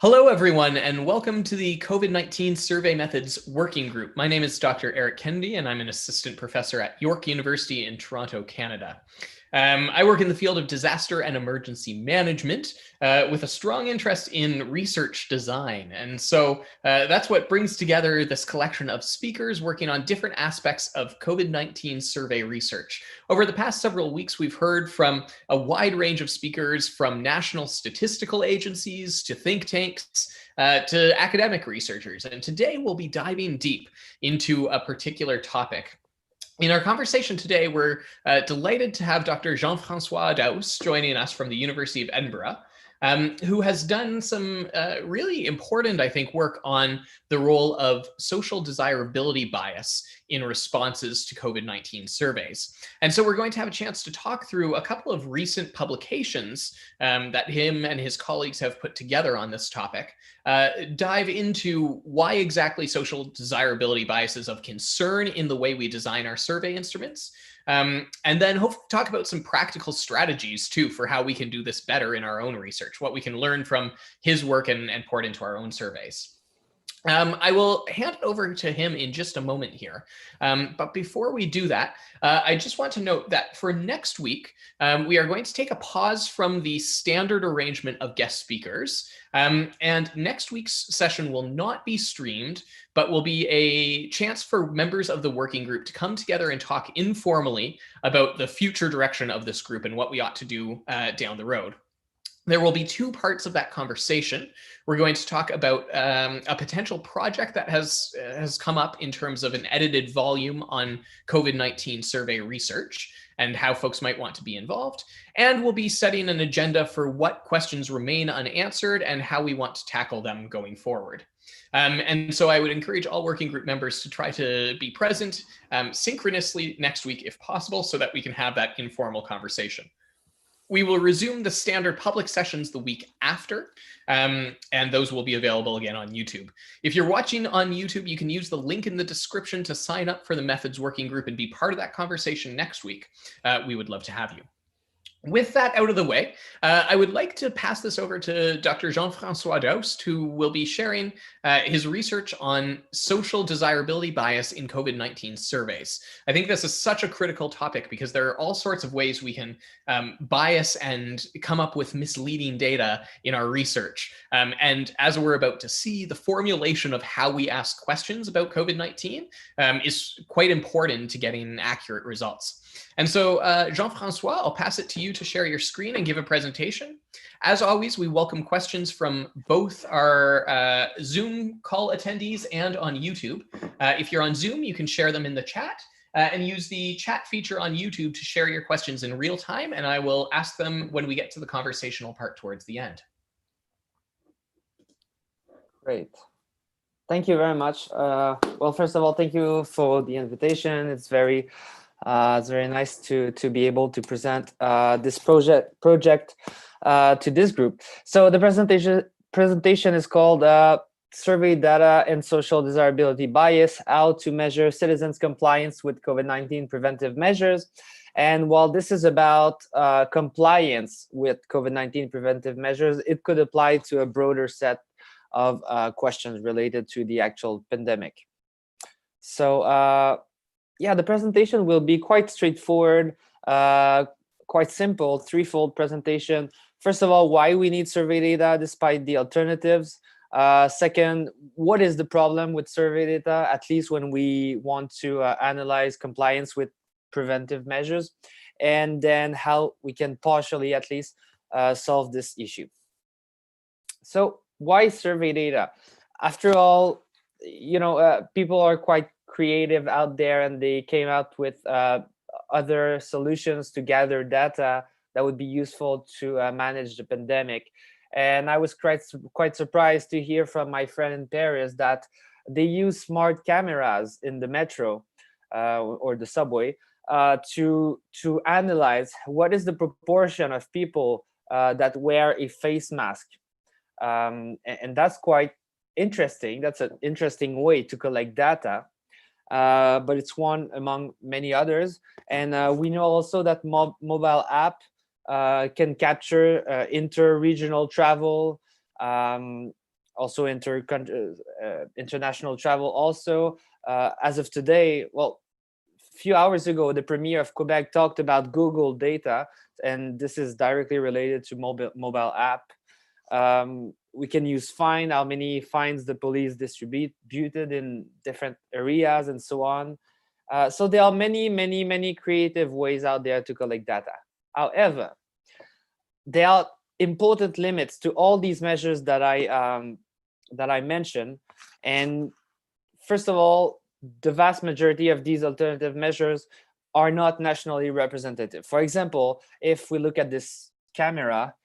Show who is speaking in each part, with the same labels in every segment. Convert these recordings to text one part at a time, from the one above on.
Speaker 1: Hello, everyone, and welcome to the COVID-19 Survey Methods Working Group. My name is Dr. Eric Kennedy, and I'm an assistant professor at York University in Toronto, Canada. I work in the field of disaster and emergency management with a strong interest in research design. And so that's what brings together this collection of speakers working on different aspects of COVID-19 survey research. Over the past several weeks, we've heard from a wide range of speakers, from national statistical agencies to think tanks, to academic researchers. And today we'll be diving deep into a particular topic. In our conversation today, we're delighted to have Dr. Jean-François Daus joining us from the University of Edinburgh, who has done some really important, I think, work on the role of social desirability bias in responses to COVID-19 surveys. And so we're going to have a chance to talk through a couple of recent publications that him and his colleagues have put together on this topic, dive into why exactly social desirability bias is of concern in the way we design our survey instruments, and then hopefully talk about some practical strategies too for how we can do this better in our own research, what we can learn from his work and port into our own surveys. I will hand it over to him in just a moment here. But before we do that, I just want to note that for next week, we are going to take a pause from the standard arrangement of guest speakers. And next week's session will not be streamed, but will be a chance for members of the working group to come together and talk informally about the future direction of this group and what we ought to do down the road. There will be two parts of that conversation. We're going to talk about a potential project that has come up in terms of an edited volume on COVID-19 survey research and how folks might want to be involved. And we'll be setting an agenda for what questions remain unanswered and how we want to tackle them going forward. And so I would encourage all working group members to try to be present synchronously next week if possible, so that we can have that informal conversation. We will resume the standard public sessions the week after, and those will be available again on YouTube. If you're watching on YouTube, you can use the link in the description to sign up for the Methods Working Group and be part of that conversation next week. We would love to have you. With that out of the way, I would like to pass this over to Dr. Jean-François Daus, who will be sharing his research on social desirability bias in COVID-19 surveys. I think this is such a critical topic because there are all sorts of ways we can bias and come up with misleading data in our research. And as we're about to see, the formulation of how we ask questions about COVID-19 is quite important to getting accurate results. And so, Jean-François, I'll pass it to you to share your screen and give a presentation. As always, we welcome questions from both our Zoom call attendees and on YouTube. If you're on Zoom, you can share them in the chat and use the chat feature on YouTube to share your questions in real time, and I will ask them when we get to the conversational part towards the end.
Speaker 2: Great. Thank you very much. Well, first of all, thank you for the invitation. It's very nice to be able to present this project to this group. So the presentation is called Survey Data and Social Desirability Bias: How to Measure Citizens' Compliance with COVID-19 Preventive Measures. And while this is about compliance with COVID-19 preventive measures, it could apply to a broader set of questions related to the actual pandemic. So yeah, the presentation will be quite straightforward, quite simple, threefold presentation. First of all, why we need survey data despite the alternatives. Second, what is the problem with survey data, at least when we want to analyze compliance with preventive measures, and then how we can partially at least solve this issue. So why survey data? After all, you know, people are quite creative out there, and they came out with other solutions to gather data that would be useful to manage the pandemic. And I was quite surprised to hear from my friend in Paris that they use smart cameras in the metro or the subway to analyze what is the proportion of people that wear a face mask. And that's quite interesting. That's an interesting way to collect data. But it's one among many others. And we know also that mobile app can capture inter-regional travel, also international travel. Also, as of today, well, a few hours ago, the Premier of Quebec talked about Google data, and this is directly related to mobile app. We can use fine, how many fines the police distributed in different areas and so on. So there are many creative ways out there to collect data. However, there are important limits to all these measures that I mentioned. And first of all, the vast majority of these alternative measures are not nationally representative. For example, if we look at this camera,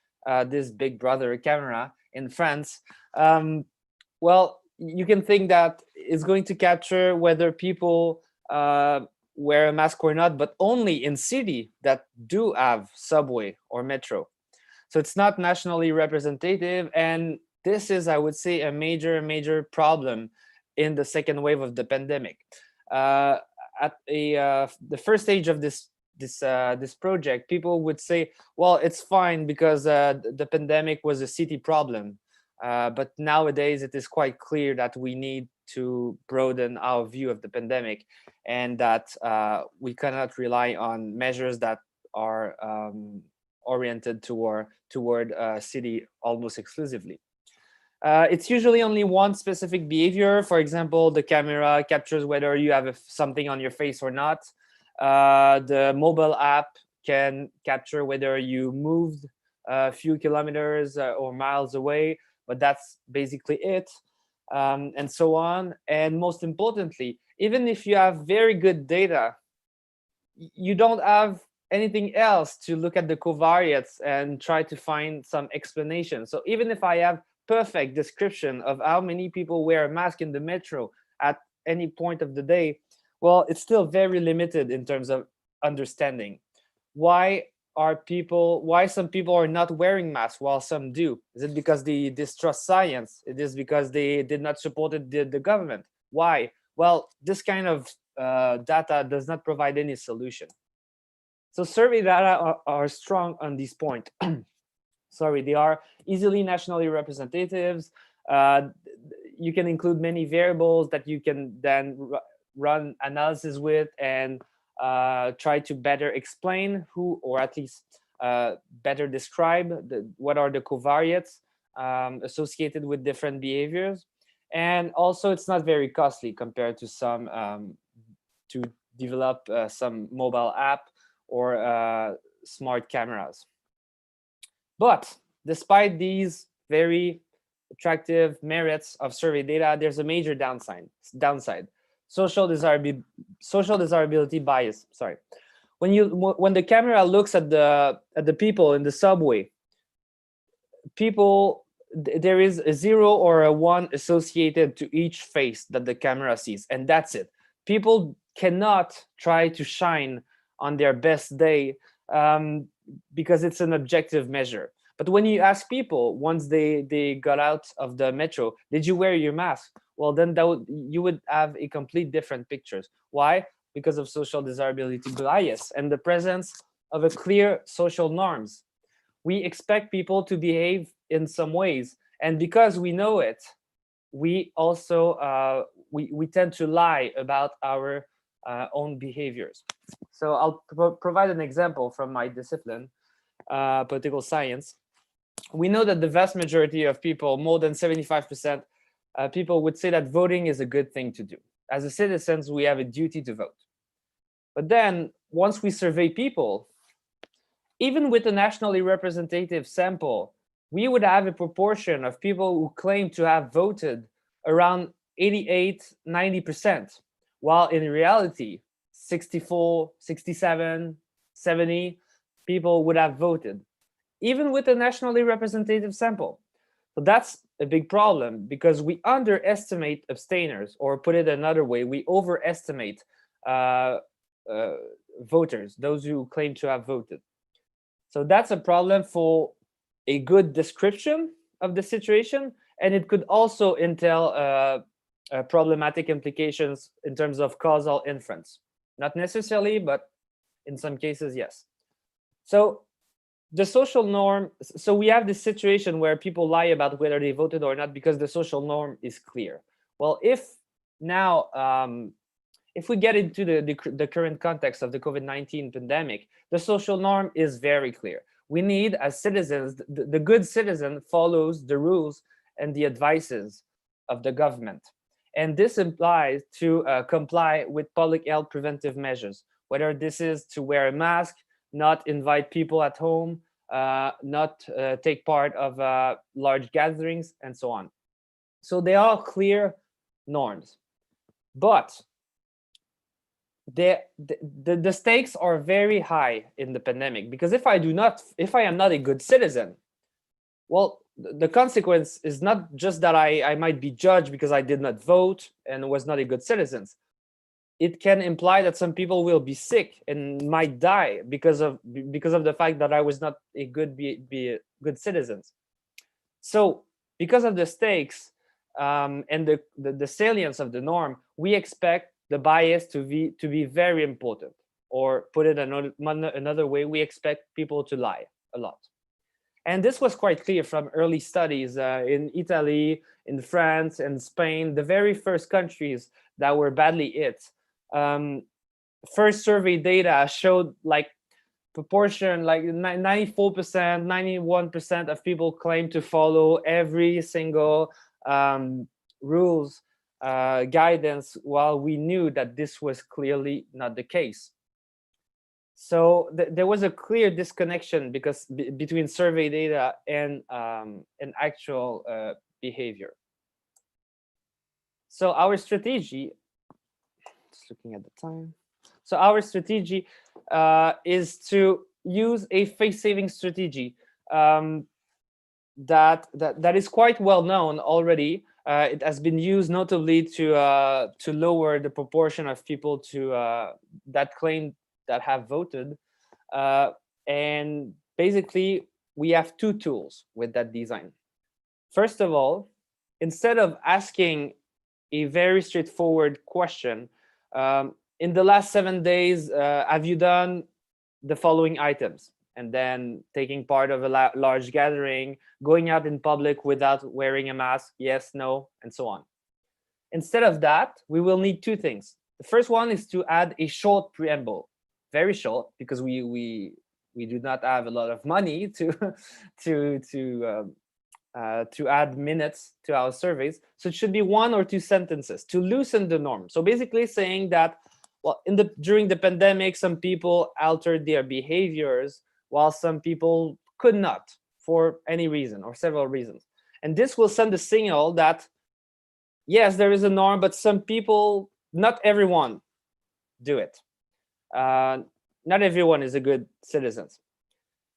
Speaker 2: this Big Brother camera in France, well, you can think that it's going to capture whether people wear a mask or not, but only in city that do have subway or metro. So it's not nationally representative, and this is, I would say, a major problem in the second wave of the pandemic. At the first stage of this project, people would say, well, it's fine because the pandemic was a city problem. But nowadays, it is quite clear that we need to broaden our view of the pandemic, and that we cannot rely on measures that are oriented toward city almost exclusively. It's usually only one specific behavior. For example, the camera captures whether you have something on your face or not. The mobile app can capture whether you moved a few kilometers or miles away, but that's basically it, and so on. And most importantly, even if you have very good data, you don't have anything else to look at the covariates and try to find some explanation. So even if I have perfect description of how many people wear a mask in the metro at any point of the day, well, it's still very limited in terms of understanding. Why some people are not wearing masks while some do? Is it because they distrust science? It is because they did not support the government? Why? Well, this kind of data does not provide any solution. So survey data are strong on this point. Sorry, they are easily nationally representatives. You can include many variables that you can then run analysis with and try to better explain who, or at least better describe what are the covariates associated with different behaviors. And also, it's not very costly compared to some to develop some mobile app or smart cameras. But despite these very attractive merits of survey data, there's a major downside. Social desirability bias. Sorry. When the camera looks at the people in the subway, there is a 0 or a 1 associated to each face that the camera sees, and that's it. People cannot try to shine on their best day because it's an objective measure. But when you ask people, once they got out of the metro, did you wear your mask? Well, then you would have a complete different pictures. Why? Because of social desirability bias and the presence of a clear social norms. We expect people to behave in some ways, and because we know it, we also we tend to lie about our own behaviors. So I'll provide an example from my discipline, political science. We know that the vast majority of people, more than 75%, people would say that voting is a good thing to do. As a citizens, we have a duty to vote. But then once we survey people, even with a nationally representative sample, we would have a proportion of people who claim to have voted around 88, 90%, while in reality, 64, 67, 70 people would have voted, even with a nationally representative sample. So that's a big problem because we underestimate abstainers, or put it another way, we overestimate voters, those who claim to have voted. So that's a problem for a good description of the situation, and it could also entail problematic implications in terms of causal inference. Not necessarily, but in some cases, yes. So the social norm, so we have this situation where people lie about whether they voted or not because the social norm is clear. Well, if we get into the current context of the COVID-19 pandemic, the social norm is very clear. We need, as citizens, the good citizen follows the rules and the advices of the government. And this implies to comply with public health preventive measures, whether this is to wear a mask, not invite people at home, not take part of large gatherings, and so on. So they are clear norms. But the stakes are very high in the pandemic, because if I am not a good citizen, well, the consequence is not just that I might be judged because I did not vote and was not a good citizen. It can imply that some people will be sick and might die because of the fact that I was not a good citizen. So because of the stakes and the salience of the norm, we expect the bias to be very important. Or put it another way, we expect people to lie a lot. And this was quite clear from early studies in Italy, in France, and Spain, the very first countries that were badly hit. First survey data showed like proportion, like 94%, 91% of people claim to follow every single rules, guidance, while we knew that this was clearly not the case. So there was a clear disconnection between survey data and actual behavior. So our strategy, just looking at the time. So our strategy is to use a face-saving strategy that is quite well known already. It has been used notably to lower the proportion of people that claim that have voted, and basically we have two tools with that design. First of all, instead of asking a very straightforward question, in the last 7 days, have you done the following items? And then taking part of a large gathering, going out in public without wearing a mask, yes, no, and so on. Instead of that, we will need two things. The first one is to add a short preamble, very short, because we do not have a lot of money to add minutes to our surveys. So it should be 1 or 2 sentences to loosen the norm. So basically saying that, well, during the pandemic, some people altered their behaviors while some people could not for any reason or several reasons. And this will send a signal that, yes, there is a norm, but some people, not everyone, do it. Not everyone is a good citizen.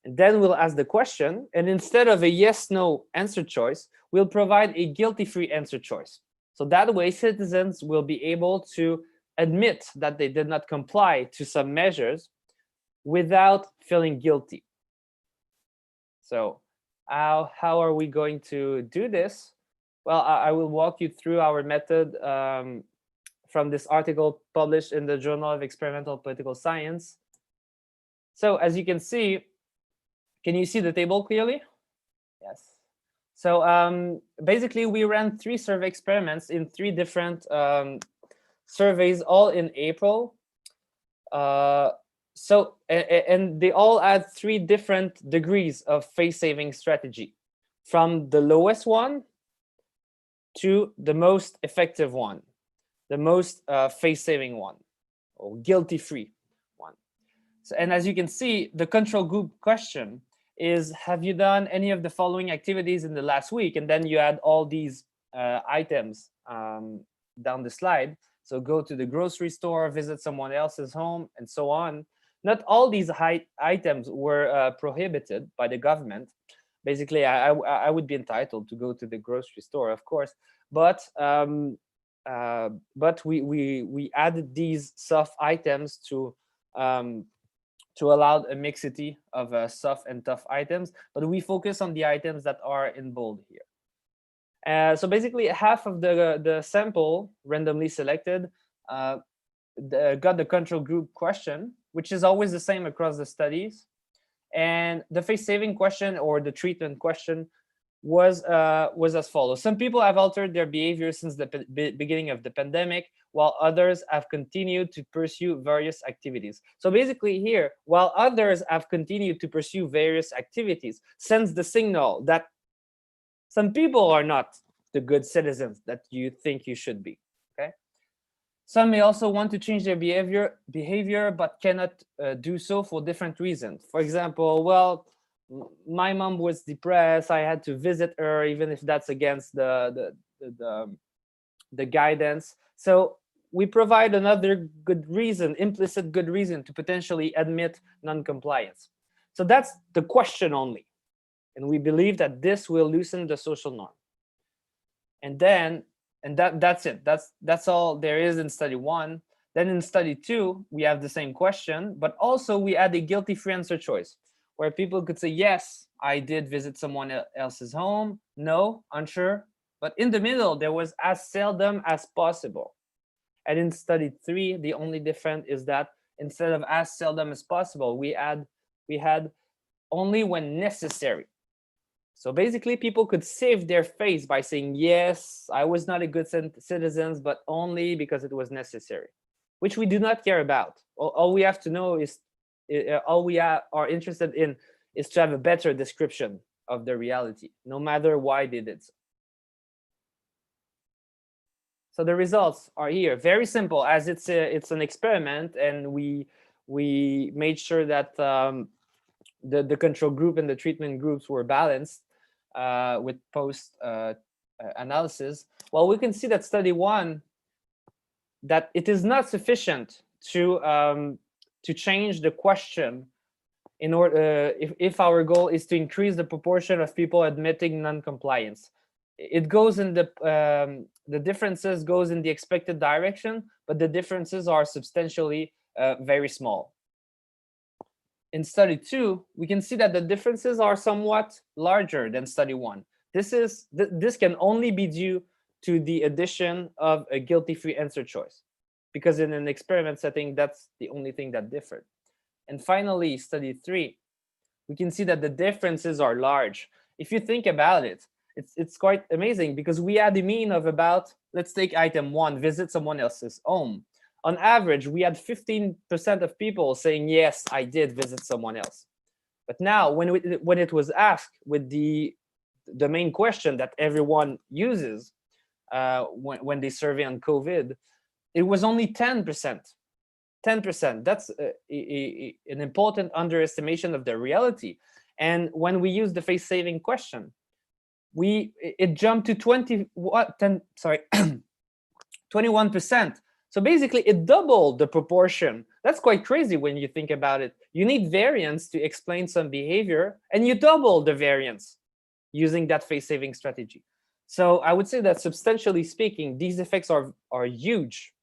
Speaker 2: And then we'll ask the question, and instead of a yes/no answer choice, we'll provide a guilty-free answer choice. So that way, citizens will be able to admit that they did not comply to some measures without feeling guilty. So how are we going to do this? Well, I will walk you through our method from this article published in the Journal of Experimental Political Science. So as you can see, can you see the table clearly? Yes. So basically, we ran 3 survey experiments in 3 different surveys, all in April. And they all had 3 different degrees of face-saving strategy, from the lowest one to the most effective one, the most face-saving one, or guilty-free one. So, and as you can see, the control group question is, have you done any of the following activities in the last week? And then you add all these items down the slide. So go to the grocery store, visit someone else's home, and so on. Not all these items were prohibited by the government. Basically, I would be entitled to go to the grocery store, of course, but we added these soft items to allow a mixity of soft and tough items, but we focus on the items that are in bold here. So basically, half of the sample randomly selected got the control group question, which is always the same across the studies. And the face-saving question or the treatment question was as follows. Some people have altered their behavior since the beginning of the pandemic, while others have continued to pursue various activities. So basically here, while others have continued to pursue various activities, sends the signal that some people are not the good citizens that you think you should be. Okay. Some may also want to change their behavior, but cannot do so for different reasons. For example, well, my mom was depressed. I had to visit her, even if that's against the guidance. So we provide another good reason, implicit good reason, to potentially admit non-compliance. So that's the question only, and we believe that this will loosen the social norm. And that's it. That's all there is in study 1. Then in study 2, we have the same question, but also we add a guilty-free answer choice, where people could say, yes, I did visit someone else's home, no, unsure. But in the middle, there was as seldom as possible. And in study 3, the only difference is that instead of as seldom as possible, we had only when necessary. So basically, people could save their face by saying, yes, I was not a good citizen, but only because it was necessary, which we do not care about. All we have to know is, all we are interested in is to have a better description of the reality, no matter why they did so. So the results are here. Very simple, as it's an experiment, and we made sure that the control group and the treatment groups were balanced with post analysis. Well, we can see that study 1, that it is not sufficient to change the question in order if our goal is to increase the proportion of people admitting non-compliance. It goes in the differences goes in the expected direction, but the differences are substantially very small. In study 2, we can see that the differences are somewhat larger than study 1. This can only be due to the addition of a guilty-free answer choice, because in an experiment setting, that's the only thing that differed. And finally, study 3, we can see that the differences are large. If you think about it, it's quite amazing, because we had a mean of about, let's take item 1, visit someone else's home. On average, we had 15% of people saying, yes, I did visit someone else. But now, when it was asked with the main question that everyone uses when they survey on COVID, it was only 10%. 10%. That's an important underestimation of the reality. And when we use the face-saving question, it jumped to 21%. So basically, it doubled the proportion. That's quite crazy when you think about it. You need variance to explain some behavior, and you double the variance using that face-saving strategy. So I would say that substantially speaking, these effects are huge.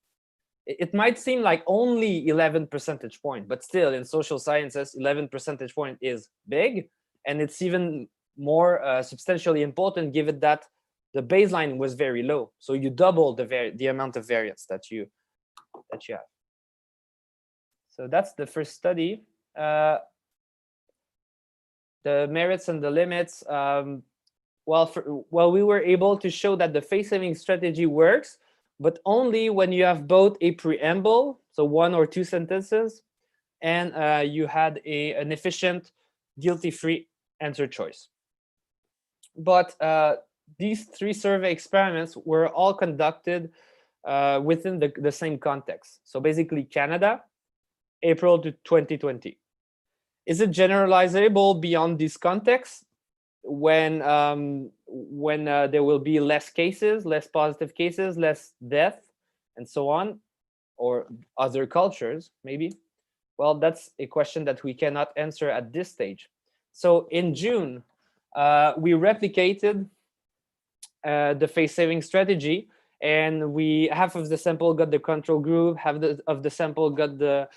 Speaker 2: It might seem like only 11 percentage point, but still in social sciences, 11 percentage point is big, and it's even more substantially important given that the baseline was very low. So you double the amount of variance that you have. So that's the first study. The merits and the limits. We were able to show that the face-saving strategy works, but only when you have both a preamble, so 1 or 2 sentences, and you had an efficient guilty-free answer choice. But these 3 survey experiments were all conducted within the same context. So basically Canada, April to 2020. Is it generalizable beyond this context when there will be less cases, less positive cases, less death, and so on, or other cultures maybe? Well, that's a question that we cannot answer at this stage. So in June, we replicated the face-saving strategy, and half of the sample got the control group, half of the sample got the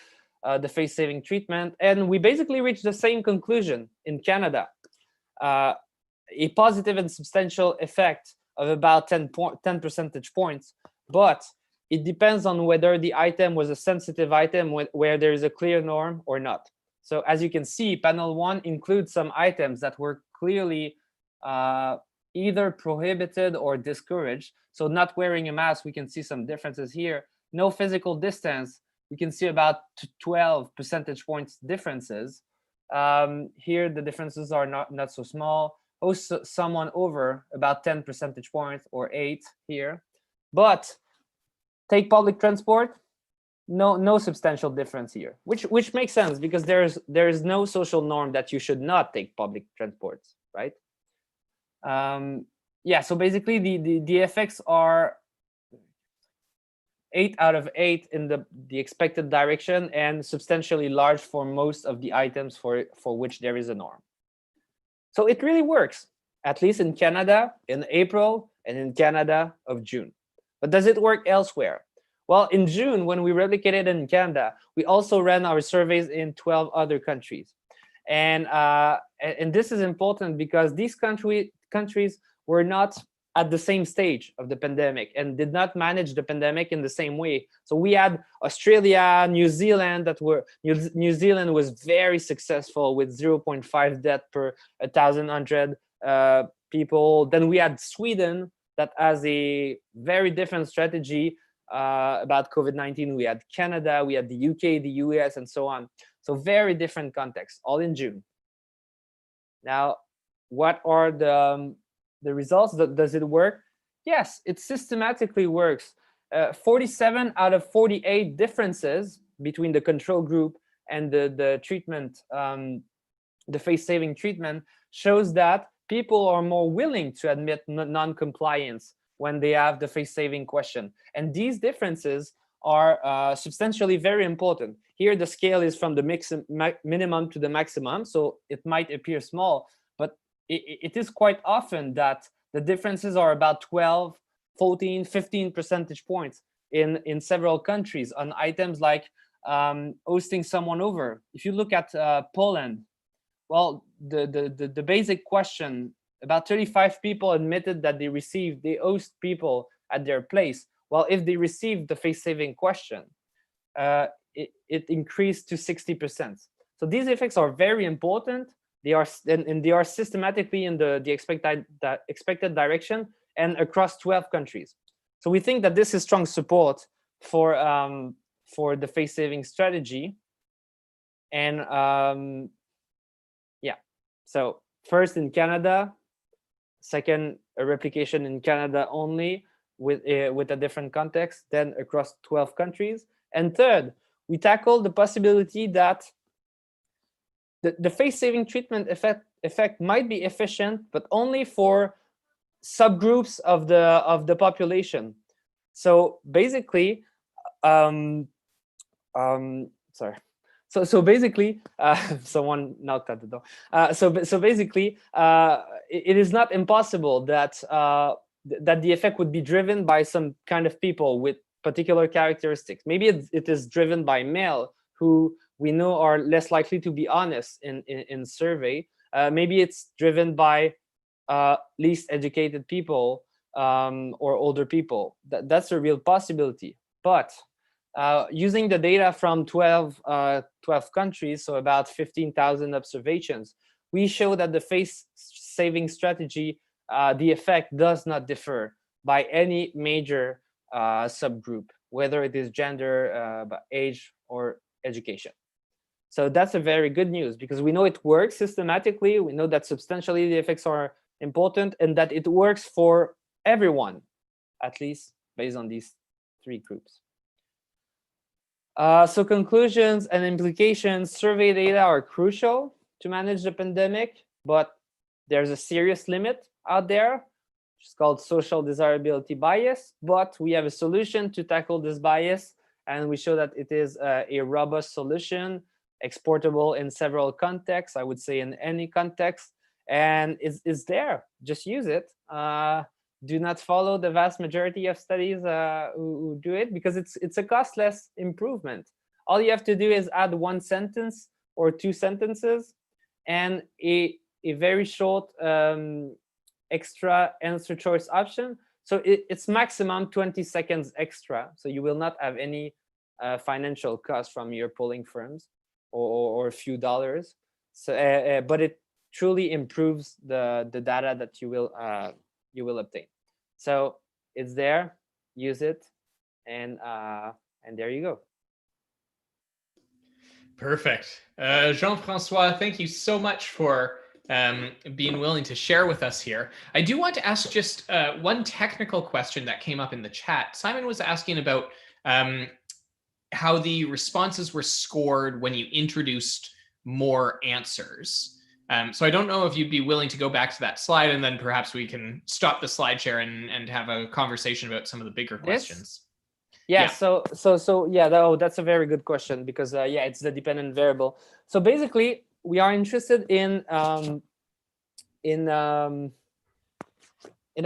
Speaker 2: face-saving treatment, and we basically reached the same conclusion in Canada. A positive and substantial effect of about 10 percentage points, but it depends on whether the item was a sensitive item where there is a clear norm or not. So as you can see, panel 1 includes some items that were clearly either prohibited or discouraged. So not wearing a mask, we can see some differences here. No physical distance, we can see about 12 percentage points differences. Here, the differences are not so small. Host someone over, about 10 percentage points, or 8 here. But take public transport, no substantial difference here, which makes sense because there is no social norm that you should not take public transports, right? Yeah, so basically the effects are 8 out of 8 in the expected direction, and substantially large for most of the items for which there is a norm. So it really works, at least in Canada in April and in Canada of June. But does it work elsewhere? Well, in June, when we replicated in Canada, we also ran our surveys in 12 other countries. And this is important because these countries were not at the same stage of the pandemic and did not manage the pandemic in the same way. So we had Australia, New Zealand, New Zealand was very successful with 0.5 death per 1,100 people. Then we had Sweden that has a very different strategy about COVID-19. We had Canada, we had the UK, the US, and so on. So very different contexts, all in June. Now, what are the results? Does it work? Yes, it systematically works. 47 out of 48 differences between the control group and the treatment, the face-saving treatment, shows that people are more willing to admit non-compliance when they have the face-saving question. And these differences are substantially very important. Here, the scale is from the minimum to the maximum, so it might appear small, but it is quite often that the differences are about 12, 14, 15 percentage points in several countries on items like hosting someone over. If you look at Poland, well, the basic question, about 35 people admitted that they host people at their place. Well, if they received the face-saving question, it increased to 60%. So these effects are very important. They are systematically in the expected direction and across 12 countries. So we think that this is strong support for the face-saving strategy. And yeah, so first in Canada, second a replication in Canada only with a different context, then across 12 countries, and third, we tackled the possibility that the face-saving treatment effect might be efficient, but only for subgroups of the population. So basically, sorry. So basically, someone knocked at the door. So basically, it is not impossible that that the effect would be driven by some kind of people with particular characteristics. Maybe it is driven by male who we know are less likely to be honest in survey. Maybe it's driven by least educated people or older people. That's a real possibility. But using the data from 12 countries, so about 15,000 observations, we show that the face-saving strategy, the effect does not differ by any major subgroup, whether it is gender, age, or education. So that's a very good news because we know it works systematically. We know that substantially the effects are important and that it works for everyone, at least based on these three groups. So conclusions and implications, survey data are crucial to manage the pandemic, but there's a serious limit out there, which is called social desirability bias, but we have a solution to tackle this bias, and we show that it is a robust solution, exportable in several contexts, I would say in any context, and it's there, just use it. Do not follow the vast majority of studies who do it because it's a costless improvement. All you have to do is add one sentence or two sentences and a very short extra answer choice option. So it's maximum 20 seconds extra. So you will not have any financial cost from your polling firms. or a few dollars. So, but it truly improves the data that you will obtain. So it's there, use it, and there you go.
Speaker 1: Perfect. Jean-Francois, thank you so much for being willing to share with us here. I do want to ask just one technical question that came up in the chat. Simon was asking about how the responses were scored when you introduced more answers. So I don't know if you'd be willing to go back to that slide, and then perhaps we can stop the slide share and have a conversation about some of the bigger questions.
Speaker 2: Yeah. So yeah. That's a very good question, because yeah, it's the dependent variable. So basically, we are interested in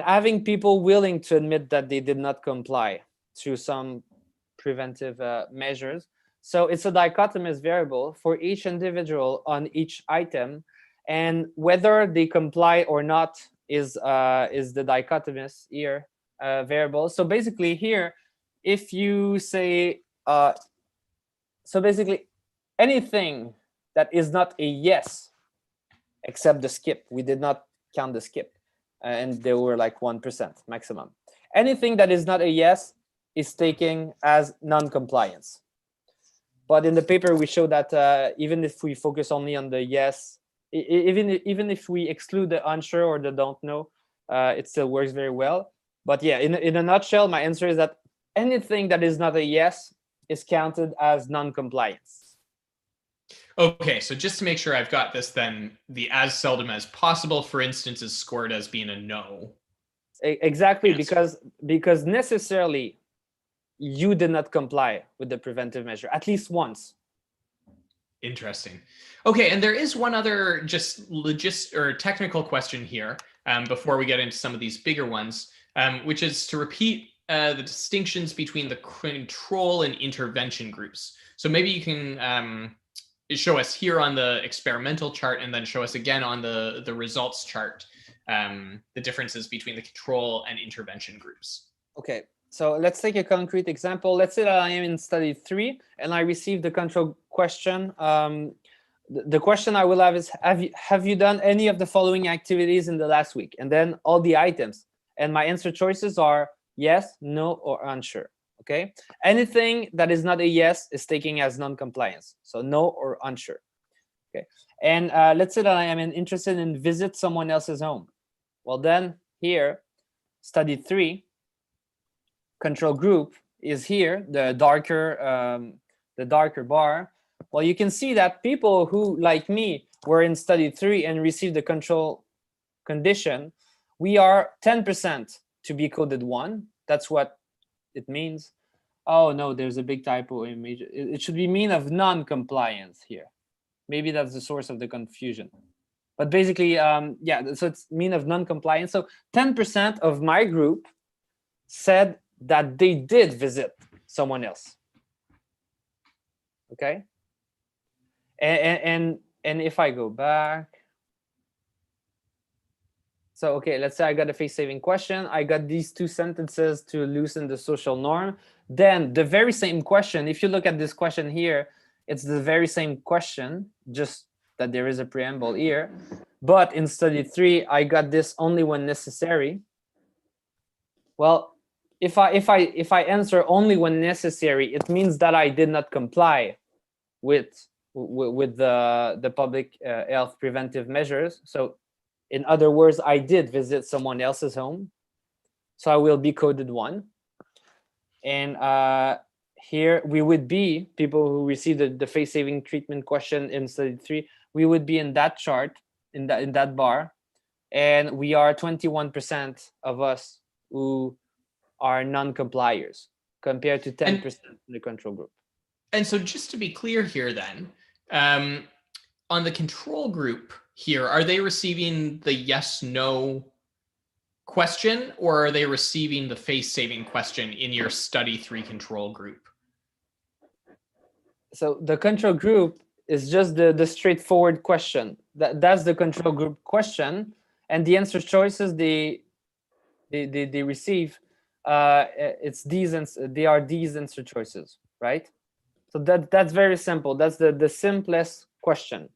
Speaker 2: having people willing to admit that they did not comply to some preventive measures. So it's a dichotomous variable for each individual on each item, and whether they comply or not is the dichotomous here variable. So basically here, if you say, so basically anything that is not a yes, except the skip, we did not count the skip, and they were like 1% maximum. Anything that is not a yes is taken as non-compliance. But in the paper, we show that even if we focus only on the yes, even if we exclude the unsure or the don't know, it still works very well. But yeah, in a nutshell, my answer is that anything that is not a yes is counted as non-compliance.
Speaker 1: Okay, so just to make sure I've got this, then the as seldom as possible, for instance, is scored as being a no.
Speaker 2: Exactly, because necessarily you did not comply with the preventive measure at least once.
Speaker 1: Interesting. Okay, and there is one other just technical question here before we get into some of these bigger ones, which is to repeat the distinctions between the control and intervention groups. So maybe you can show us here on the experimental chart, and then show us again on the results chart, the differences between the control and intervention groups.
Speaker 2: Okay, so let's take a concrete example. Let's say that I am in study 3 and I received the control question. The question I will have is, have you done any of the following activities in the last week? And then all the items. And my answer choices are yes, no, or unsure. Okay. Anything that is not a yes is taken as non-compliance. So no or unsure. Okay. And let's say that I am interested in visit someone else's home. Well, then here, study 3, control group is here, the darker bar. Well, you can see that people who, like me, were in study 3 and received the control condition, we are 10% to be coded 1. That's what it means. Oh no, there's a big typo image. It should be mean of non-compliance here. Maybe that's the source of the confusion. But basically, yeah, so it's mean of non-compliance. So 10% of my group said that they did visit someone else. Okay. And if I go back, so okay, let's say I got a face-saving question. I got these 2 sentences to loosen the social norm. Then the very same question, if you look at this question here, it's the very same question, just that there is a preamble here. But in study 3, I got this only when necessary. Well, if I answer only when necessary, it means that I did not comply with the public health preventive measures. So in other words, I did visit someone else's home. So I will be coded 1. And here we would be people who received the face-saving treatment question in study 3. We would be in that chart, in that bar. And we are 21% of us who are non-compliers compared to 10% in the control group.
Speaker 1: And so just to be clear here then, on the control group here, are they receiving the yes, no question, or are they receiving the face-saving question in your study 3 control group?
Speaker 2: So the control group is just the straightforward question. That's the control group question. And the answer choices they receive, it's these, and they are these answer choices, right? So that's very simple. That's the simplest question.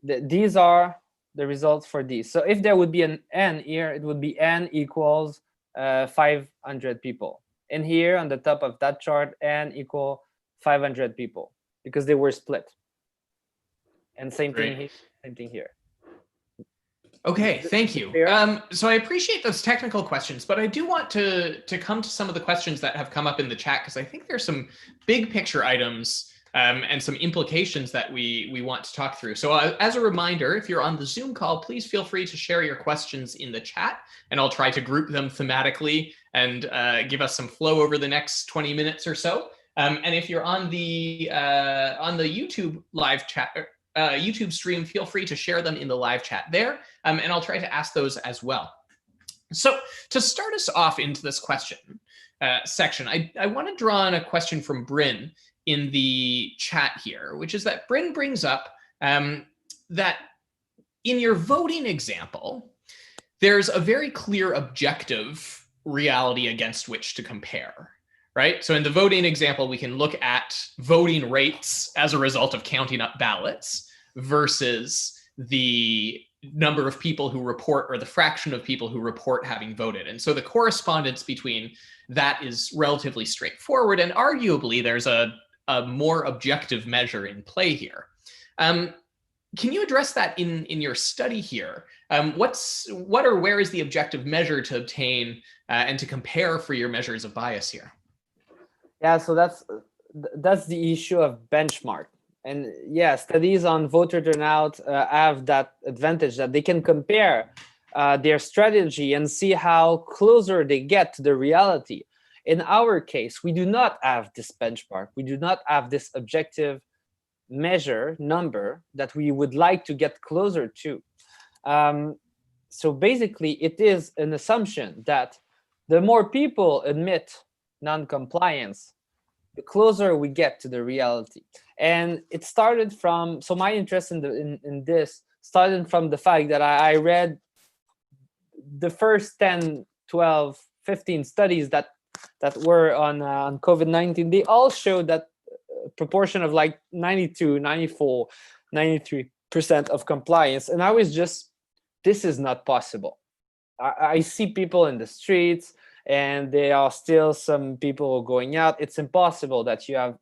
Speaker 2: These are the results for these. So if there would be an n here, it would be n equals 500 people. And here on the top of that chart, n equal 500 people, because they were split. And same thing here, same thing here.
Speaker 1: Okay, thank you. So I appreciate those technical questions, but I do want to come to some of the questions that have come up in the chat, because I think there's some big picture items and some implications that we want to talk through. So as a reminder, if you're on the Zoom call, please feel free to share your questions in the chat, and I'll try to group them thematically and give us some flow over the next 20 minutes or so. And if you're on the YouTube live chat, YouTube stream, feel free to share them in the live chat there, and I'll try to ask those as well. So to start us off into this question section, I want to draw on a question from Bryn in the chat here, which is that Bryn brings up that in your voting example, there's a very clear objective reality against which to compare. Right? So in the voting example, we can look at voting rates as a result of counting up ballots versus the number of people who report, or the fraction of people who report having voted. And so the correspondence between that is relatively straightforward, and arguably there's a more objective measure in play here. Can you address that in your study here? Where is the objective measure to obtain and to compare for your measures of bias here?
Speaker 2: Yeah, so that's the issue of benchmark. And yeah, studies on voter turnout have that advantage that they can compare their strategy and see how closer they get to the reality. In our case, we do not have this benchmark. We do not have this objective measure number that we would like to get closer to. So basically, it is an assumption that the more people admit non-compliance, the closer we get to the reality. And it started from, so my interest in this started from the fact that I read the first 10, 12, 15 studies that were on COVID-19. They all showed that proportion of like 92, 94, 93% of compliance. And I was just, this is not possible. I see people in the streets, and there are still some people going out. It's impossible that you have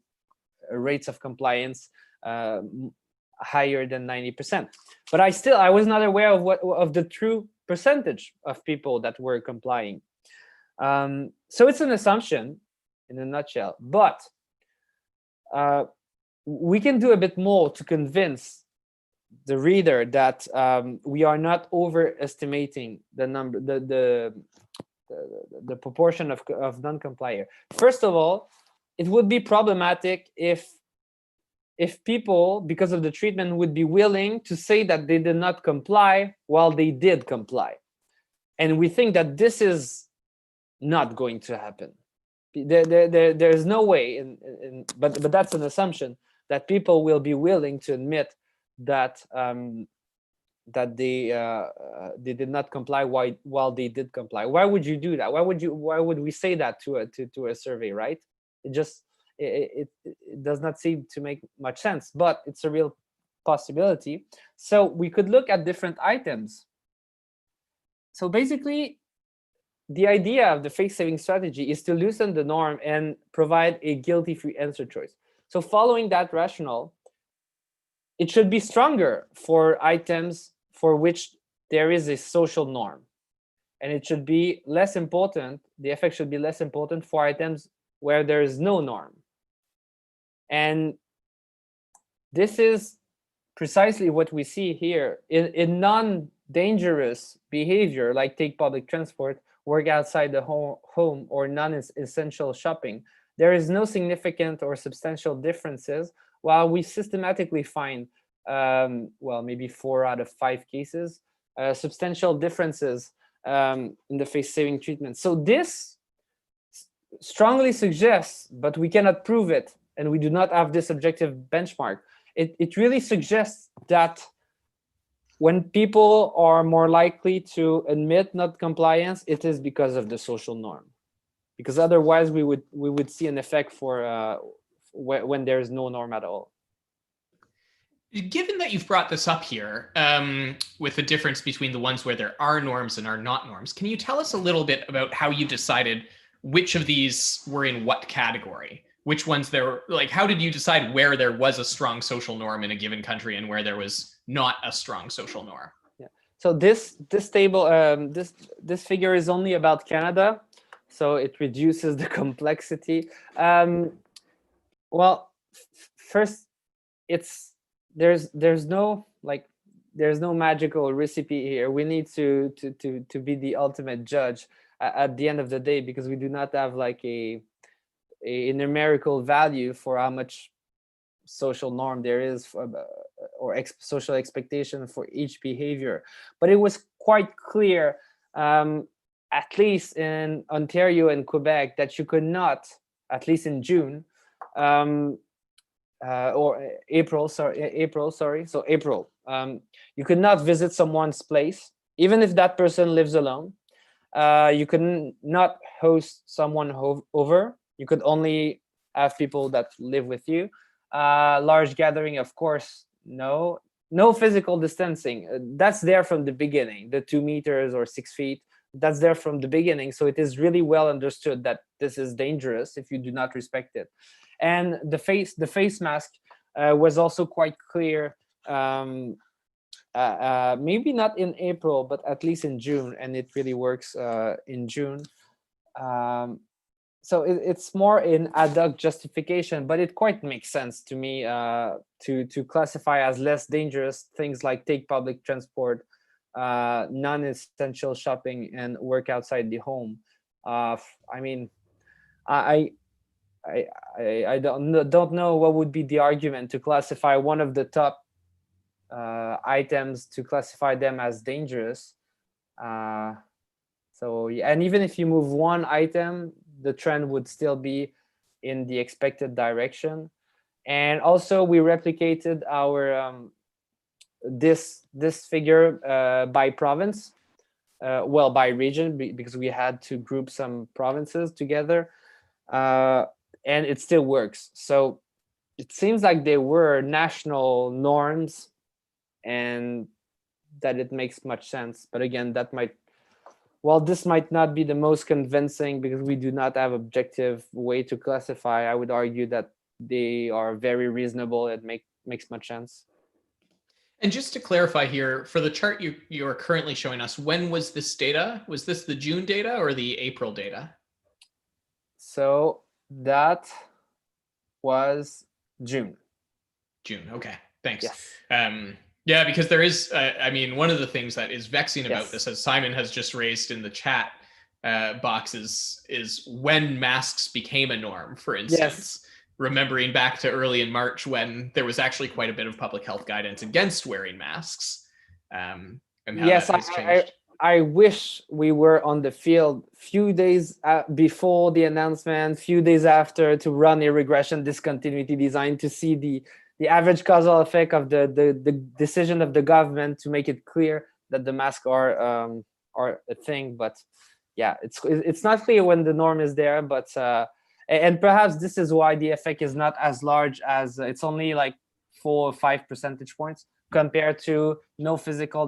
Speaker 2: rates of compliance higher than 90%. But I was not aware of the true percentage of people that were complying. So it's an assumption in a nutshell, but we can do a bit more to convince the reader that we are not overestimating the number, the proportion of non-complier. First of all, it would be problematic if people, because of the treatment, would be willing to say that they did not comply while they did comply. And we think that this is not going to happen. There's no way, but that's an assumption, that people will be willing to admit that that they did not comply while they did comply. Why would you do that? Why would we say that to a survey, right? It does not seem to make much sense, but it's a real possibility. So we could look at different items. So basically, the idea of the face-saving strategy is to loosen the norm and provide a guilty-free answer choice. So following that rationale, it should be stronger for items for which there is a social norm. And it should be less important, the effect should be less important for items where there is no norm. And this is precisely what we see here. In non-dangerous behavior, like take public transport, work outside the home, or non-essential shopping, there is no significant or substantial differences, while we systematically find, well, maybe 4 out of 5 cases, substantial differences in the face-saving treatment. So this strongly suggests, but we cannot prove it, and we do not have this objective benchmark. It really suggests that when people are more likely to admit not compliance, it is because of the social norm. Because otherwise, we would see an effect for when there's no norm at all.
Speaker 1: Given that you've brought this up here, with the difference between the ones where there are norms and are not norms, can you tell us a little bit about how you decided which of these were in what category? Which ones there, like, how did you decide where there was a strong social norm in a given country and where there was not a strong social norm?
Speaker 2: Yeah. So this table, this figure is only about Canada, so it reduces the complexity. Well, first, there's no magical recipe here. We need to be the ultimate judge at the end of the day, because we do not have like a numerical value for how much social norm there is or social expectation for each behavior. But it was quite clear, at least in Ontario and Quebec, that you could not, at least in June, or April, so April, you could not visit someone's place, even if that person lives alone. You could not host someone over. You could only have people that live with you. Large gathering, of course, no physical distancing. That's there from the beginning, the 2 meters or 6 feet. That's there from the beginning. So it is really well understood that this is dangerous if you do not respect it. And the face mask was also quite clear, maybe not in April, but at least in June, and it really works in June. So it's more in ad hoc justification, but it quite makes sense to me to classify as less dangerous things like take public transport, non-essential shopping, and work outside the home. I mean, I don't know what would be the argument to classify one of the top items, to classify them as dangerous. So yeah, and even if you move one item, the trend would still be in the expected direction. And also we replicated our this figure by province, well, by region, because we had to group some provinces together, and it still works. So it seems like there were national norms and that it makes much sense. But again, this might not be the most convincing because we do not have objective way to classify. I would argue that they are very reasonable. It makes much sense.
Speaker 1: And just to clarify here, for the chart you are currently showing us, when was this data? Was this the June data or the April data?
Speaker 2: So that was June.
Speaker 1: June. Okay, thanks.
Speaker 2: Yes.
Speaker 1: Yeah, because there is, I mean, one of the things that is vexing about this, as Simon has just raised in the chat box, is when masks became a norm, for instance. Yes. Remembering back to early in March when there was actually quite a bit of public health guidance against wearing masks. And how that has changed.
Speaker 2: I wish we were on the field few days before the announcement, few days after, to run a regression discontinuity design to see the average causal effect of the decision of the government to make it clear that the masks are a thing. But yeah, it's not clear when the norm is there, but and perhaps this is why the effect is not as large, as it's only like 4 or 5 percentage points compared to no physical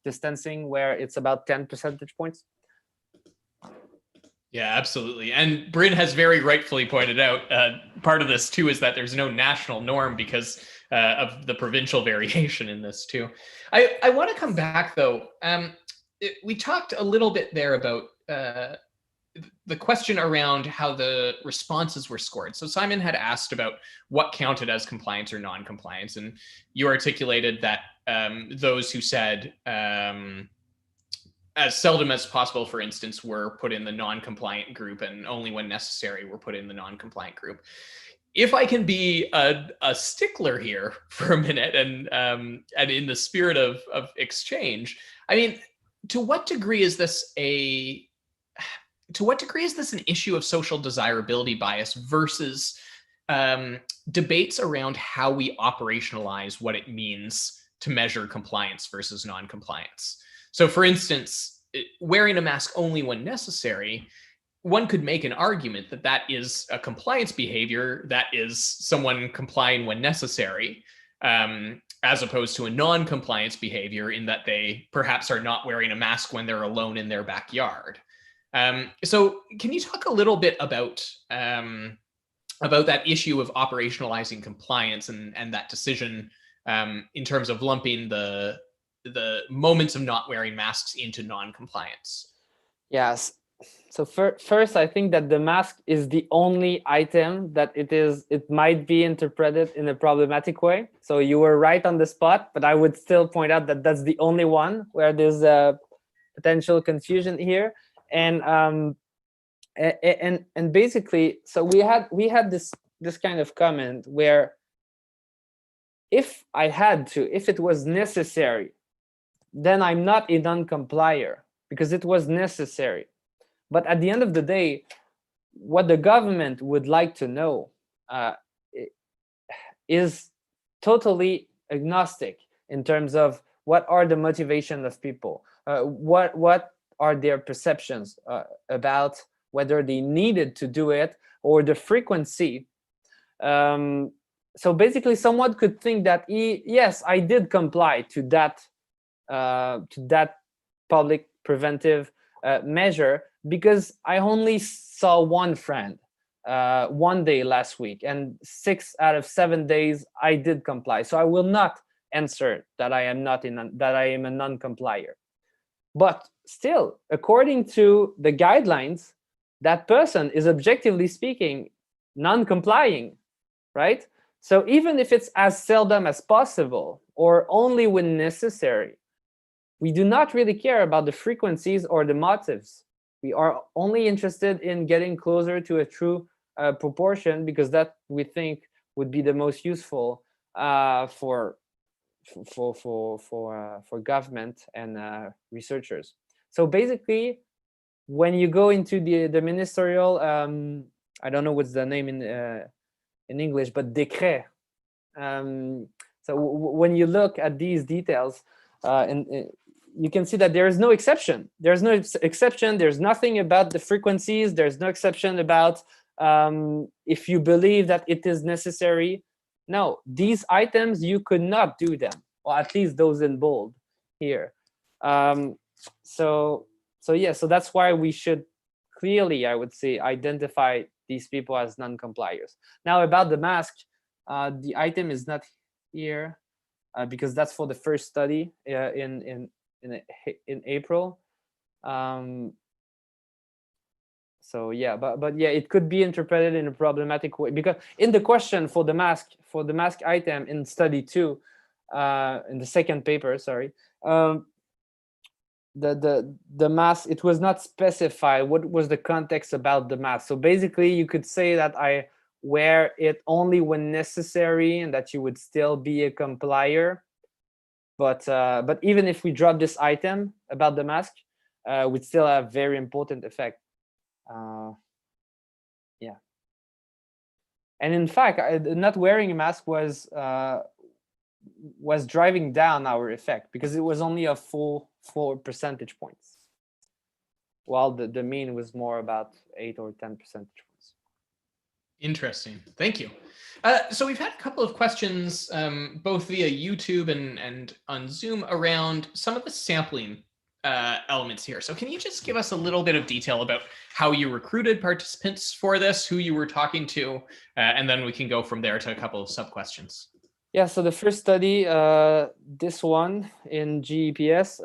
Speaker 2: distancing, where it's about 10 percentage points.
Speaker 1: Yeah, absolutely. And Bryn has very rightfully pointed out, part of this too is that there's no national norm because of the provincial variation in this too. I want to come back though. We talked a little bit there about the question around how the responses were scored. So Simon had asked about what counted as compliance or non-compliance, and you articulated that those who said as seldom as possible, for instance, were put in the non-compliant group, and only when necessary were put in the non-compliant group. If I can be a stickler here for a minute, and in the spirit of exchange, I mean, to what degree is this an issue of social desirability bias versus debates around how we operationalize what it means to measure compliance versus non-compliance? So for instance, wearing a mask only when necessary, one could make an argument that that is a compliance behavior, that is someone complying when necessary, as opposed to a non-compliance behavior in that they perhaps are not wearing a mask when they're alone in their backyard. So can you talk a little bit about that issue of operationalizing compliance and that decision in terms of lumping the moments of not wearing masks into non-compliance?
Speaker 2: Yes. So first, I think that the mask is the only item that it might be interpreted in a problematic way. So you were right on the spot, but I would still point out that that's the only one where there's a potential confusion here. And basically, so we had this kind of comment where if it was necessary, then I'm not a non-complier because it was necessary. But at the end of the day, what the government would like to know is totally agnostic in terms of what are the motivation of people, what are their perceptions about whether they needed to do it or the frequency. So basically, someone could think that yes, I did comply to that public preventive measure because I only saw one friend one day last week, and 6 out of 7 days I did comply. So I will not answer that I am a non-complier. But still, according to the guidelines, that person is objectively speaking non-complying, right? So even if it's as seldom as possible or only when necessary, we do not really care about the frequencies or the motives. We are only interested in getting closer to a true proportion because that we think would be the most useful for government and researchers. So basically, when you go into the ministerial, I don't know what's the name in English, but décret. So when you look at these details, you can see that there is no exception. There's no exception. There's nothing about the frequencies. There's no exception about if you believe that it is necessary. No, these items, you could not do them, or at least those in bold here. So that's why we should clearly, I would say, identify these people as non-compliers. Now about the mask, the item is not here because that's for the first study in April. So yeah, but yeah, it could be interpreted in a problematic way because in the question for the mask item in study 2, in the second paper, sorry, the mask, it was not specified what was the context about the mask. So basically, you could say that I wear it only when necessary and that you would still be a complier. But even if we drop this item about the mask, we'd still have very important effect. Yeah. And in fact, not wearing a mask was driving down our effect because it was only a full 4 percentage points, while the mean was more about 8 or 10 percentage points.
Speaker 1: Interesting. Thank you. So we've had a couple of questions, both via YouTube and on Zoom, around some of the sampling elements here. So can you just give us a little bit of detail about how you recruited participants for this, who you were talking to, and then we can go from there to a couple of sub-questions.
Speaker 2: Yeah, so the first study, this one in GEPS,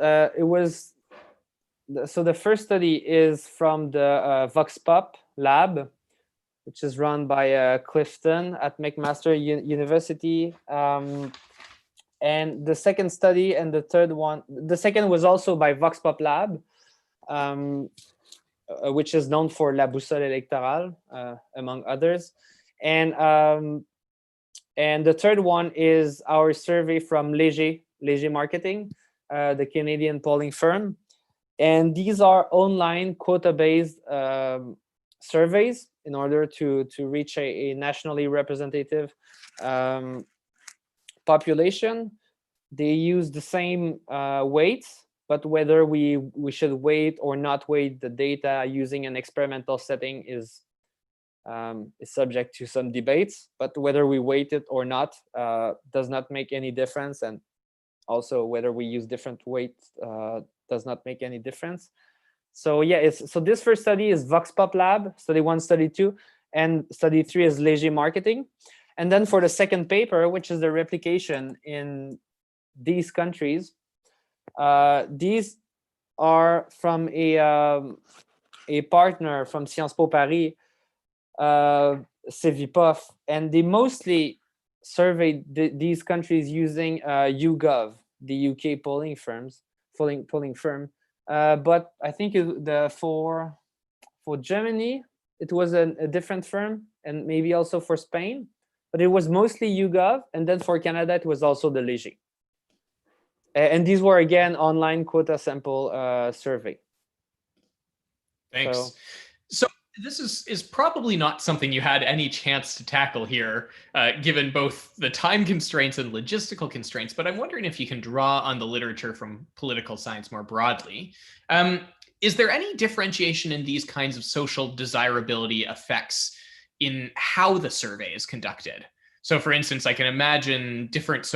Speaker 2: so the first study is from the VoxPop lab, which is run by Clifton at McMaster University. And the second study and the third one, the second was also by VoxPop Lab, which is known for La Boussole Électorale, among others. And the third one is our survey from Léger Marketing, the Canadian polling firm. And these are online quota-based surveys in order to reach a nationally representative population. They use the same weights but whether we should weight or not weight the data using an experimental setting is subject to some debates. But whether we weight it or not does not make any difference, and also whether we use different weights does not make any difference. So yeah, so this first study is Vox Pop Lab, study 1, study 2, and study 3 is Léger Marketing. And then for the second paper, which is the replication in these countries, these are from a partner from Sciences Po Paris, Cevipof, and they mostly surveyed these countries using YouGov, the UK polling firm. But I think for Germany, it was a different firm, and maybe also for Spain, but it was mostly YouGov. And then for Canada, it was also the Léger. And these were, again, online quota sample survey.
Speaker 1: Thanks. So this is probably not something you had any chance to tackle here, given both the time constraints and logistical constraints, but I'm wondering if you can draw on the literature from political science more broadly. Is there any differentiation in these kinds of social desirability effects in how the survey is conducted? So for instance, I can imagine different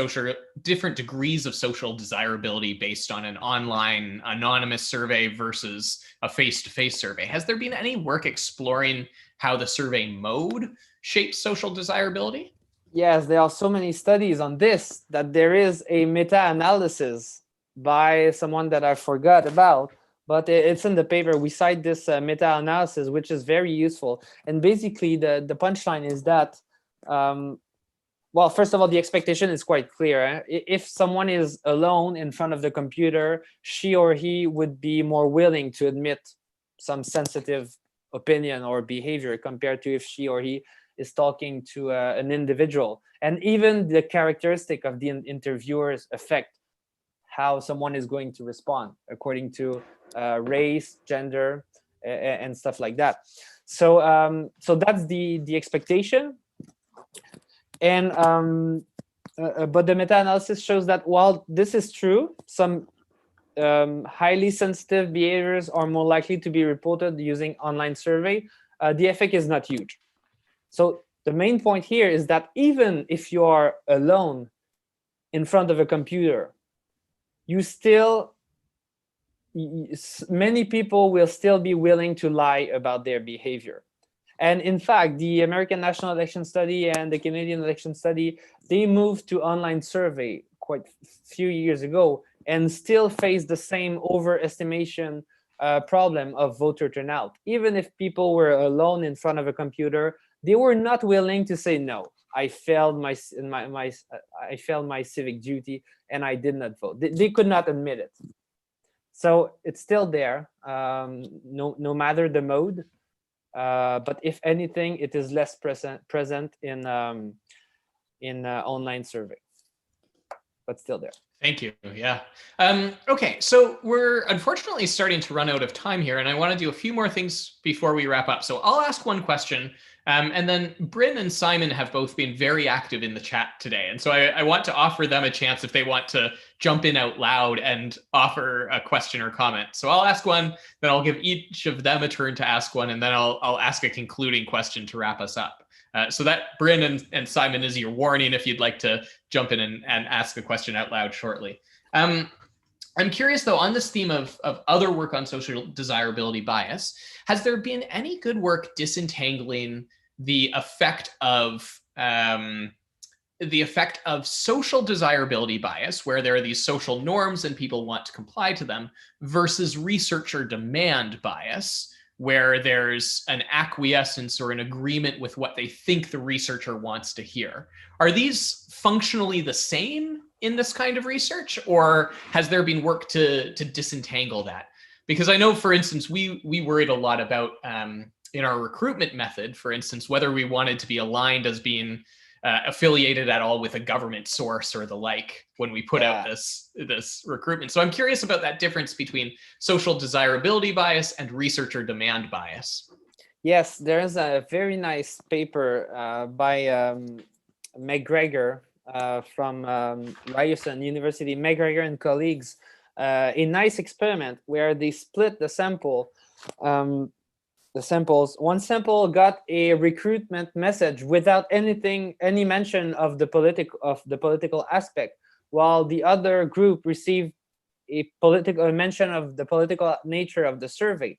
Speaker 1: degrees of social desirability based on an online anonymous survey versus a face-to-face survey. Has there been any work exploring how the survey mode shapes social desirability?
Speaker 2: Yes, there are so many studies on this that there is a meta-analysis by someone that I forgot about, but it's in the paper. We cite this meta-analysis, which is very useful. And basically, the punchline is that well, first of all, the expectation is quite clear. If someone is alone in front of the computer, she or he would be more willing to admit some sensitive opinion or behavior compared to if she or he is talking to an individual. And even the characteristic of the interviewers affect how someone is going to respond according to race, gender, and stuff like that. So that's the expectation. And but the meta-analysis shows that while this is true, some highly sensitive behaviors are more likely to be reported using online survey. The effect is not huge. So the main point here is that even if you are alone in front of a computer, many people will still be willing to lie about their behavior. And in fact, the American National Election Study and the Canadian Election Study, they moved to online survey quite a few years ago and still face the same overestimation problem of voter turnout. Even if people were alone in front of a computer, they were not willing to say, no, I failed my civic duty and I did not vote. They could not admit it. So it's still there, no matter the mode. But if anything, it is less present in online survey, but still there.
Speaker 1: Thank you. Yeah. Okay, so we're unfortunately starting to run out of time here, and I want to do a few more things before we wrap up. So I'll ask one question, and then Bryn and Simon have both been very active in the chat today. And so I want to offer them a chance if they want to jump in out loud and offer a question or comment. So I'll ask one, then I'll give each of them a turn to ask one, and then I'll ask a concluding question to wrap us up. So that, Bryn and Simon, is your warning if you'd like to jump in and ask a question out loud shortly. I'm curious, though, on this theme of other work on social desirability bias, has there been any good work disentangling the effect of social desirability bias, where there are these social norms and people want to comply to them, versus researcher demand bias, where there's an acquiescence or an agreement with what they think the researcher wants to hear? Are these functionally the same in this kind of research, or has there been work to disentangle that? Because I know, for instance, we worried a lot about in our recruitment method, for instance, whether we wanted to be aligned as being affiliated at all with a government source or the like when we put out this recruitment. So I'm curious about that difference between social desirability bias and researcher demand bias.
Speaker 2: Yes, there is a very nice paper by McGregor from Ryerson University. McGregor and colleagues a nice experiment where they split the sample. The samples. One sample got a recruitment message without any mention of the political aspect, while the other group received a mention of the political nature of the survey.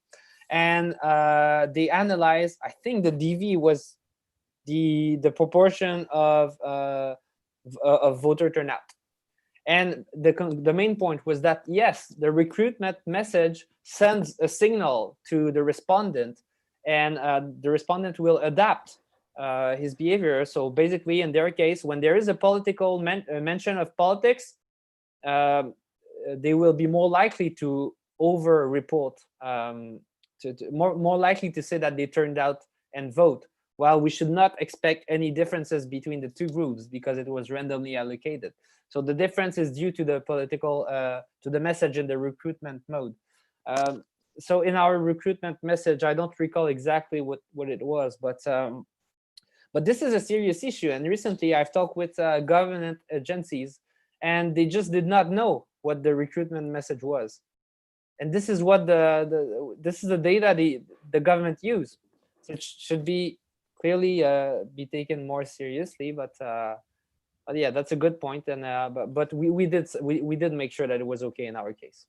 Speaker 2: And they analyzed, I think the DV was the proportion of voter turnout. And the main point was that, yes, the recruitment message sends a signal to the respondent, and the respondent will adapt his behavior. So basically, in their case, when there is a political mention of politics, they will be more likely to over-report, more likely to say that they turned out and vote, while we should not expect any differences between the two groups because it was randomly allocated. So the difference is due to the political, to the message in the recruitment mode. So in our recruitment message, I don't recall exactly what it was, but this is a serious issue. And recently I've talked with government agencies, and they just did not know what the recruitment message was. And this is what this is the data the government use. So it should be clearly be taken more seriously, but yeah, that's a good point. And but we did make sure that it was okay in our case.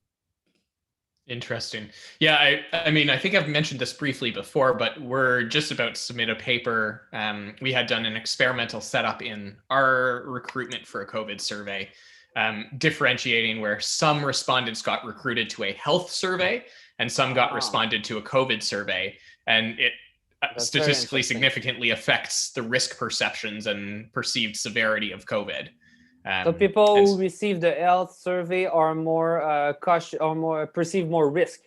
Speaker 1: Interesting. Yeah, I mean, I think I've mentioned this briefly before, but we're just about to submit a paper. We had done an experimental setup in our recruitment for a COVID survey, differentiating where some respondents got recruited to a health survey and some got responded to a COVID survey. And it statistically significantly affects the risk perceptions and perceived severity of COVID.
Speaker 2: So people who receive the health survey are more cautious or perceive more risk.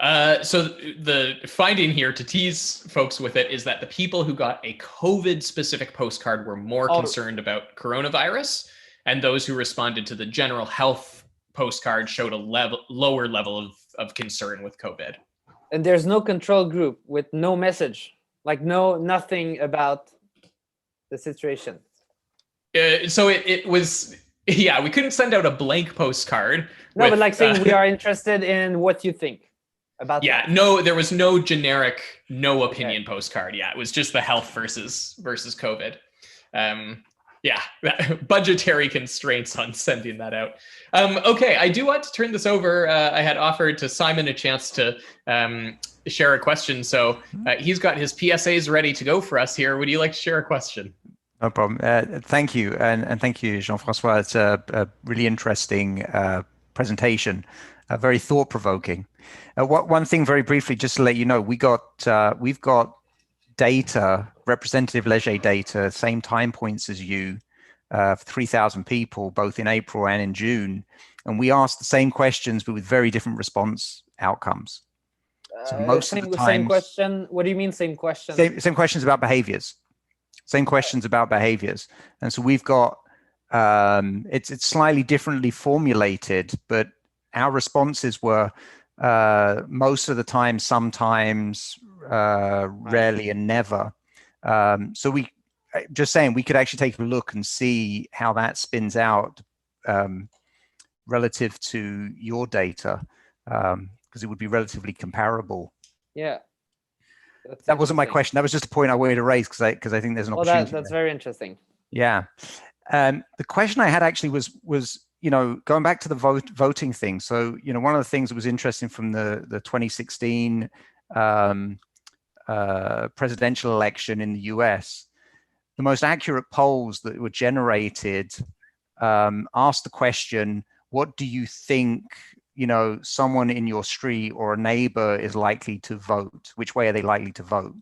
Speaker 1: So the finding here, to tease folks with it, is that the people who got a COVID-specific postcard were more concerned about coronavirus, and those who responded to the general health postcard showed a lower level of concern with COVID.
Speaker 2: And there's no control group with no message, like nothing about the situation.
Speaker 1: So it was, yeah, we couldn't send out a blank postcard.
Speaker 2: No, but like saying we are interested in what you think about.
Speaker 1: Yeah, that. No, there was no generic, no opinion postcard. Yeah, it was just the health versus COVID. Yeah, budgetary constraints on sending that out. Okay, I do want to turn this over. I had offered to Simon a chance to share a question. So he's got his PSAs ready to go for us here. Would you like to share a question?
Speaker 3: No problem. Thank you. And thank you, Jean-François. It's a really interesting presentation, very thought-provoking. One thing very briefly, just to let you know, we've got data, representative Leger data, same time points as you, 3,000 people, both in April and in June. And we asked the same questions, but with very different response outcomes. So most of the time,
Speaker 2: same question. What do you mean same question?
Speaker 3: Same questions about behaviors. Same questions about behaviors. And so we've got, it's slightly differently formulated, but our responses were most of the time, sometimes, rarely, and never. So we could actually take a look and see how that spins out relative to your data, because it would be relatively comparable.
Speaker 2: Yeah.
Speaker 3: That wasn't my question. That was just a point I wanted to raise because I think there's an opportunity.
Speaker 2: That's very interesting.
Speaker 3: Yeah. The question I had actually was going back to the voting thing. So, one of the things that was interesting from the 2016 presidential election in the US, the most accurate polls that were generated asked the question, what do you think someone in your street or a neighbor is likely to vote? Which way are they likely to vote,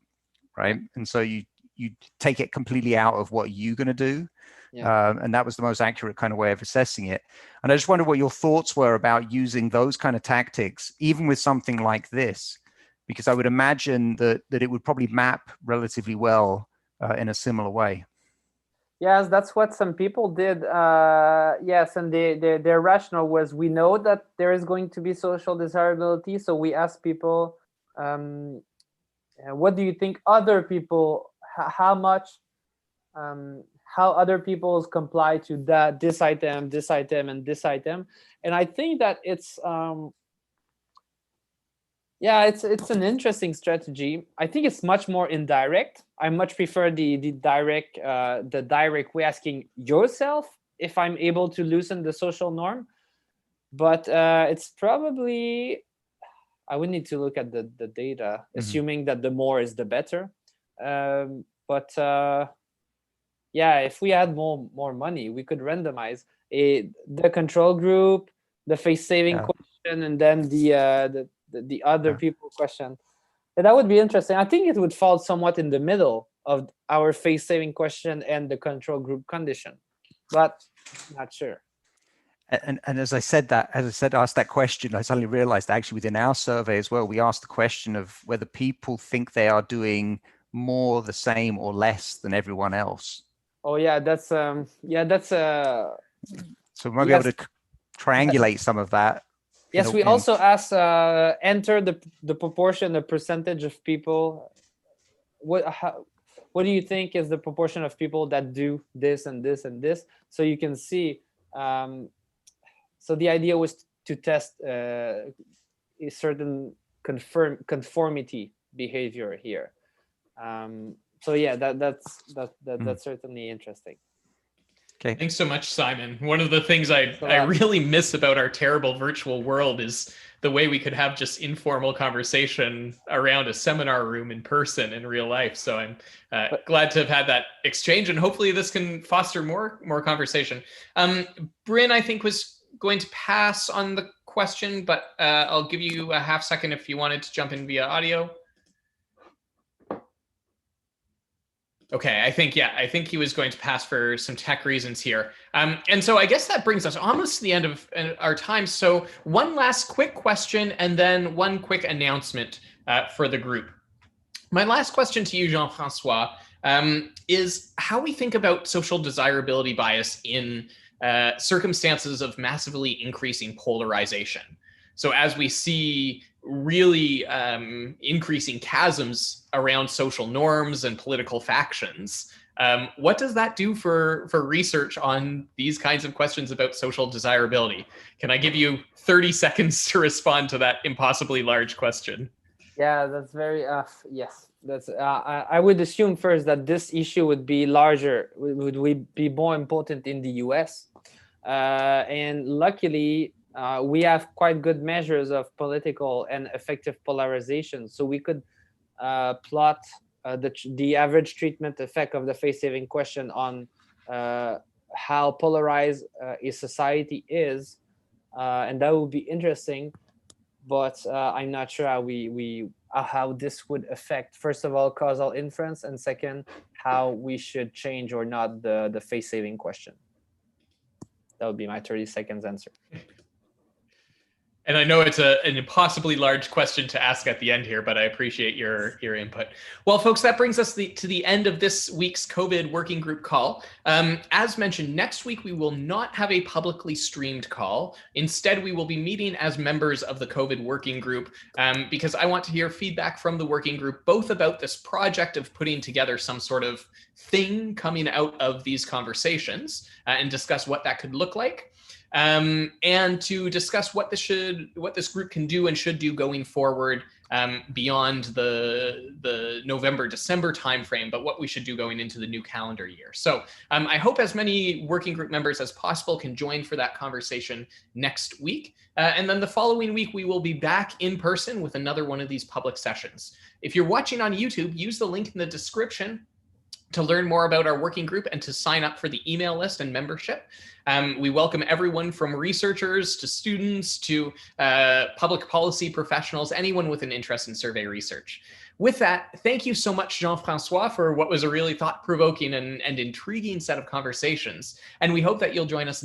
Speaker 3: right? And so you take it completely out of what you're going to do. Yeah. And that was the most accurate kind of way of assessing it. And I just wonder what your thoughts were about using those kind of tactics, even with something like this, because I would imagine that it would probably map relatively well in a similar way.
Speaker 2: Yes, that's what some people did. Yes, and their rationale was, we know that there is going to be social desirability, so we ask people, what do you think other people, how how other people comply to this item, and this item. And I think that it's it's an interesting strategy. I think it's much more indirect. I much prefer the direct way, asking yourself if I'm able to loosen the social norm. But it's probably, I would need to look at the data, assuming that the more is the better. But if we had more money, we could randomize the control group, the face-saving question, and then the other people question. And that would be interesting. I think it would fall somewhat in the middle of our face-saving question and the control group condition, but not sure.
Speaker 3: And as I said, asked that question, I suddenly realized that actually within our survey as well, we asked the question of whether people think they are doing more, the same, or less than everyone else.
Speaker 2: Oh yeah, that's
Speaker 3: so we might be able to triangulate some of that.
Speaker 2: Yes, we also asked enter the proportion, the percentage of people. What do you think is the proportion of people that do this and this and this? So you can see. So the idea was to test a certain conformity behavior here. So yeah, that's certainly interesting.
Speaker 3: Okay.
Speaker 1: Thanks so much, Simon. One of the things I really miss about our terrible virtual world is the way we could have just informal conversation around a seminar room in person in real life. So I'm glad to have had that exchange, and hopefully this can foster more conversation. Bryn, I think, was going to pass on the question, but I'll give you a half second if you wanted to jump in via audio. Okay, I think he was going to pass for some tech reasons here. And so I guess that brings us almost to the end of our time. So one last quick question and then one quick announcement for the group. My last question to you, Jean-François, is how we think about social desirability bias in circumstances of massively increasing polarization. So as we see really increasing chasms around social norms and political factions, what does that do for research on these kinds of questions about social desirability? Can I give you 30 seconds to respond to that impossibly large question?
Speaker 2: Yeah, that's very, yes. That's I would assume first that this issue would be larger, would be more important in the US. And luckily, we have quite good measures of political and effective polarization. So we could plot the average treatment effect of the face-saving question on how polarized a society is. And that would be interesting. But I'm not sure how this would affect, first of all, causal inference, and second, how we should change or not the face-saving question. That would be my 30 seconds answer.
Speaker 1: And I know it's an impossibly large question to ask at the end here, but I appreciate your input. Well, folks, that brings us to the end of this week's COVID working group call. As mentioned, next week we will not have a publicly streamed call. Instead, we will be meeting as members of the COVID working group because I want to hear feedback from the working group, both about this project of putting together some sort of thing coming out of these conversations and discuss what that could look like. And to discuss what this group can do and should do going forward beyond the November-December timeframe, but what we should do going into the new calendar year. So I hope as many working group members as possible can join for that conversation next week. And then the following week, we will be back in person with another one of these public sessions. If you're watching on YouTube, use the link in the description to learn more about our working group and to sign up for the email list and membership. We welcome everyone from researchers to students to public policy professionals, anyone with an interest in survey research. With that, thank you so much, Jean-François, for what was a really thought-provoking and intriguing set of conversations. And we hope that you'll join us next